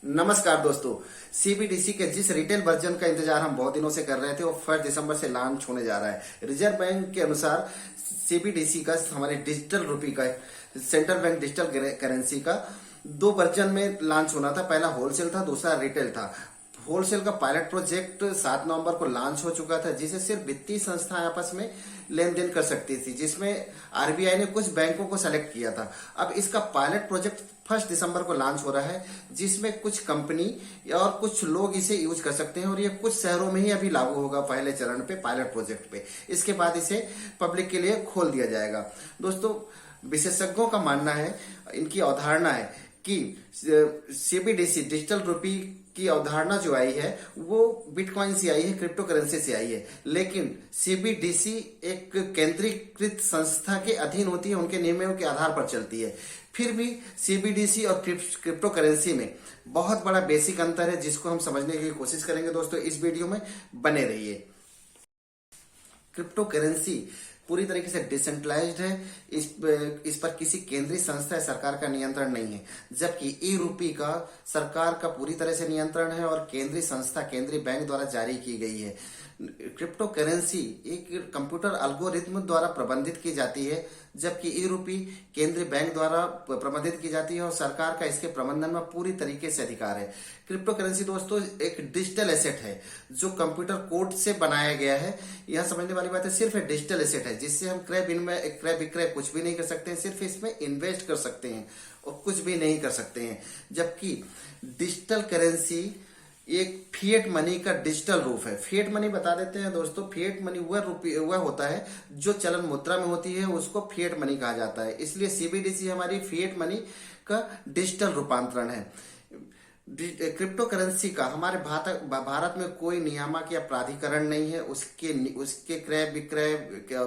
नमस्कार दोस्तों। सीबीडीसी के जिस रिटेल वर्जन का इंतजार हम बहुत दिनों से कर रहे थे वो 1 दिसंबर से लॉन्च होने जा रहा है। रिजर्व बैंक के अनुसार सीबीडीसी का हमारे डिजिटल रुपी का सेंट्रल बैंक डिजिटल करेंसी का 2 वर्जन में लॉन्च होना था। पहला होलसेल था, दूसरा रिटेल था। होलसेल का पायलट प्रोजेक्ट 7 नवंबर को लॉन्च हो चुका था, जिसे सिर्फ वित्तीय संस्थाएं आपस में लेन देन कर सकती थी, जिसमें आरबीआई ने कुछ बैंकों को सेलेक्ट किया था। अब इसका पायलट प्रोजेक्ट 1 दिसंबर को लॉन्च हो रहा है, जिसमें कुछ कंपनी और कुछ लोग इसे यूज कर सकते हैं और ये कुछ शहरों में ही अभी लागू होगा पहले चरण पे, पायलट प्रोजेक्ट पे। इसके बाद इसे पब्लिक के लिए खोल दिया जाएगा। दोस्तों, विशेषज्ञों का मानना है, इनकी अवधारणा है कि सीबीडीसी डिजिटल रुपी की अवधारणा जो आई है वो बिटकॉइन से आई है, क्रिप्टो करेंसी से आई है। लेकिन सीबीडीसी एक केंद्रीकृत संस्था के अधीन होती है, उनके नियमों के आधार पर चलती है। फिर भी सीबीडीसी और क्रिप्टो करेंसी में बहुत बड़ा बेसिक अंतर है, जिसको हम समझने की कोशिश करेंगे। दोस्तों, इस वीडियो में बने रहिए। क्रिप्टो करेंसी पूरी तरीके से डिसेंट्रलाइज्ड है। इस पर किसी केंद्रीय संस्था या सरकार का नियंत्रण नहीं है, जबकि ई रूपी का सरकार का पूरी तरह से नियंत्रण है और केंद्रीय संस्था, केंद्रीय बैंक द्वारा जारी की गई है। क्रिप्टो करेंसी एक कंप्यूटर एल्गोरिथम द्वारा प्रबंधित की जाती है, जबकि ई रूपी केंद्रीय बैंक द्वारा प्रबंधित की जाती है और सरकार का इसके प्रबंधन में पूरी तरीके से अधिकार है। क्रिप्टो करेंसी दोस्तों एक डिजिटल एसेट है जो कंप्यूटर कोड से बनाया गया है। यह समझने वाली बात है, सिर्फ एक डिजिटल एसेट है जिससे हम क्रय विक्रय कुछ भी नहीं कर सकते हैं, सिर्फ इसमें इन्वेस्ट कर सकते हैं और कुछ भी नहीं कर सकते हैं। जबकि डिजिटल करेंसी एक फिएट मनी का डिजिटल रूप है। फिएट मनी बता देते हैं दोस्तों, फिएट मनी वह होता है जो चलन मुद्रा में होती है, उसको फिएट मनी कहा जाता है। इसलिए सीबीडीसी हमारी फिएट मनी का डिजिटल रूपांतरण है। क्रिप्टो करेंसी का हमारे भारत में कोई नियामक या प्राधिकरण नहीं है, उसके क्रय विक्रय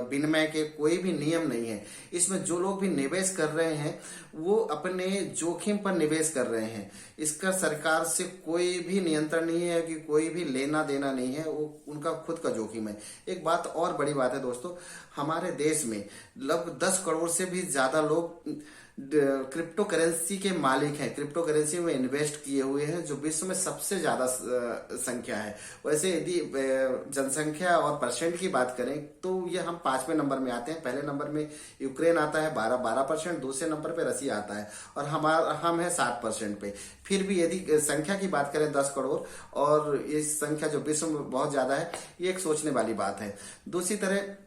विनिमय के कोई भी नियम नहीं है। इसमें जो लोग भी निवेश कर रहे हैं वो अपने जोखिम पर निवेश कर रहे हैं। इसका सरकार से कोई भी नियंत्रण नहीं है कि कोई भी लेना देना नहीं है, वो उनका खुद का जोखिम है। एक बात और बड़ी बात है दोस्तों, हमारे देश में लगभग 10 करोड़ से भी ज्यादा लोग क्रिप्टो करेंसी के मालिक हैं, क्रिप्टो करेंसी में इन्वेस्ट किए हुए हैं, जो विश्व में सबसे ज्यादा संख्या है। वैसे यदि जनसंख्या और परसेंट की बात करें तो ये हम 5वें नंबर में आते हैं। पहले नंबर में यूक्रेन आता है 12%, दूसरे नंबर पे रसिया आता है और हम है 7% पे। फिर भी यदि संख्या की बात करें 10 करोड़ और इस संख्या जो विश्व में बहुत ज्यादा है, ये एक सोचने वाली बात है। दूसरी तरफ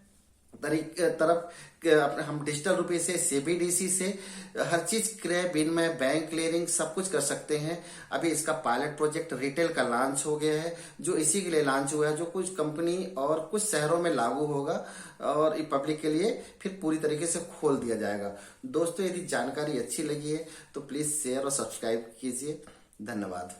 हम डिजिटल रुपये से, सीबीडीसी से हर चीज क्रय विनिमय, बैंक क्लियरिंग सब कुछ कर सकते हैं। अभी इसका पायलट प्रोजेक्ट रिटेल का लॉन्च हो गया है, जो इसी के लिए लॉन्च हुआ है, जो कुछ कंपनी और कुछ शहरों में लागू होगा और पब्लिक के लिए फिर पूरी तरीके से खोल दिया जाएगा। दोस्तों, यदि जानकारी अच्छी लगी है तो प्लीज शेयर और सब्सक्राइब कीजिए। धन्यवाद।